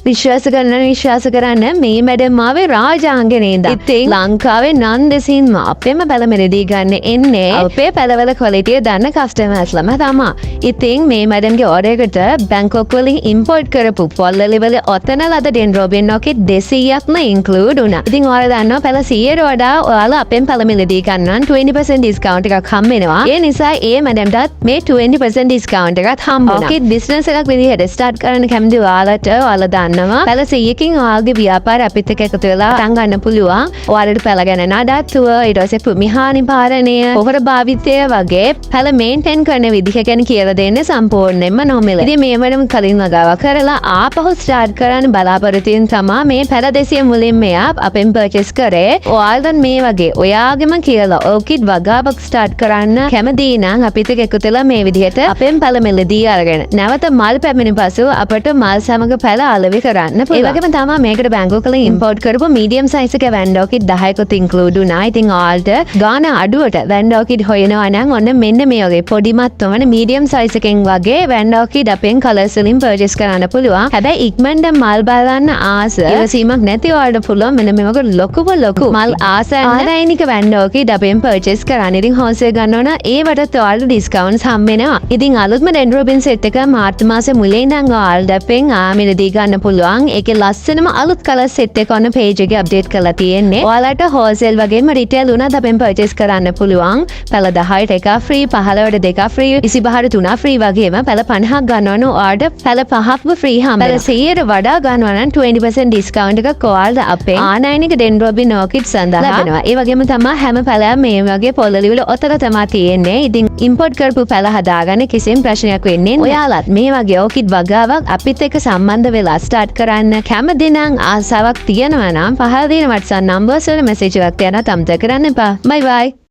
විශ්වාස කරන්න මේ මැඩම් ආවේ රාජාංගේ නේද? ඉතින් ලංකාවේ නන් දෙසින්ම අපේම පැල මිලදී ගන්න එන්නේ අපේ පැලවල ක්වලිටිය දන්න කස්ටමර්ස්ලම තමයි. ඉතින් මේ මැඩම්ගේ ඕඩර් එකට බැංකොක් වලින් ඉම්පෝර්ට් කරපු පොල්ලලි වල ඔතන ලද ඩෙන්ඩ්‍රෝබියන් නොකෙට් 200ක්ම ඉන්ක්ලූඩ් වුණා. ඉතින් ඔයාලා දන්නවා පැල 100ට වඩා ඔයාලා අපෙන් පැල මිලදී ගන්න 20% ඩිස්කවුන්ට් එකක් හම්බ වෙනවා. ඒ නිසා ඒ මැඩම්ටත් මේ 20% ඩිස්කවුන්ට් එකක් හම්බ වුණා. ඔකෙත් බිස්නස් එකක් විදිහට ස්ටාර්ට් කරන්න කැමති ඔයාලට ඔයාලා දන්නවා පැල 100කින් ඔයාලගේ ව්‍යාපාර අපිත් එක්ක එකතු වෙලා පටන් ගන්න පුළුවන්. ඔයාලට පැල ගැන නඩත්තුව ඊට පස්සේ භූමිහා නිපාරණය පොහොර භාවිතය වගේ පැල මේන්ටේන් කරන විදිහ ගැන කියලා දෙන්න සම්පූර්ණයෙන්ම නොමිල. ඉතින් මේ මැඩම් කලින් වගාව කරලා ආපහු ස්ටාර්ට් කරන්න බලාපොරොත්තු වෙන තමයි මේ පැල 200 මුලින්ම අපෙන් පර්චේස් කරේ. ඔයාලට මේ වගේ ඔයාගෙම කියලා ඕකිඩ් වගාවක් ස්ටාර්ට් කරන්න කැමති නම් අපිත් එක්ක එකතු වෙලා මේ විදිහට අපෙන් පැල මිලදී අරගෙන නැවත මල් පැමිණි පසු අපට මල් සමග පැල අලෙවි කරන්න පුළුවන්. ඒ වගේම තමයි මේකට බැංකුවක ඉම්පෝර්ට් කරපු මීඩියම් සයිස් එකේ වැන්ඩෝකිඩ් 10කුත් ඉන්ක්ලූඩ් වුණා. ඉතින් ඔයාලට ගාන අඩුවට වැන්ඩෝකිඩ් හොයනවා නම් ඔන්න මෙන්න මේ වගේ පොඩිමත් වන මීඩියම් සයිස් එකෙන් වගේ වැන්ඩෝකිඩ් අපෙන් කලර්ස් වලින් පර්චේස් කරන්න පුළුවන්. හැබැයි ඉක්මනට මල් බලන්න ආස ඉවසීමක් නැති ඔයාලට පුළුවන් මෙන්න මේ වගේ ලොකු මල් ආසායනික වැන්ඩෝකිඩ් අපෙන් පර්චේස් කරන්න. ඉතින් හෝල්සේල් ගන්න ඕන ඒවට ඔයාලට ඩිස්කවුන්ට්ස් හම්බ වෙනවා. ඉතින් අලුත්ම ඩෙන්ඩ්‍රෝබියන් සෙට් එක මාර්තු මාසේ මුලේ ඉඳන් ඔයාලට අපෙන් මිලදී ගන්න පුළුවන්. ඒකේ ලස්සනම අලුත් කලර් සෙට් එක ඔන්න පේජ් එකේ අප්ඩේට් කරලා තියෙන්නේ. ඔයාලට හෝල්සේල් වගේම රිටේල් උනත් අපෙන් පර්චේස් කරන්න පුළුවන්. පැල 10ට එකක් ෆ්‍රී, 15ට දෙකක් ෆ්‍රී, 25ට තුනක් ෆ්‍රී වගේම පැල 50ක් ගන්නවා නම් ඔයාලට පැල 5ක්ම ෆ්‍රී හම්බ වෙනවා. පැල 100ට වඩා ගන්නවා නම් 20% ඩිස්කවුන්ට් එකක් ඔයාලට අපෙන් ආනයනික ඩෙන්ඩ්‍රෝබියන් ඕකිඩ් සඳහා ලැබෙනවා. ඒ වගේම තමයි හැම පැලයක්ම මේ වගේ පොල්ලලි වල ඔතන තමයි තියෙන්නේ. ඉතින් ඉම්පෝර්ට් කරපු පැල හදාගන්න කිසිම ප්‍රශ්නයක් වෙන්නේ නැහැ. ඔයාලත් මේ වගේ ඕකිඩ් වගාවක් අපිත් එක්ක සම්බන්ධ වෙලා ස්ටාර්ට් කරන්න කැමති නම් ආසාවක් තියෙනවා නම් පහළ දෙන WhatsApp නම්බර්ස් වල මෙසේජ් එකක් යන තම්ත කරන්න එපා. බයි බයි.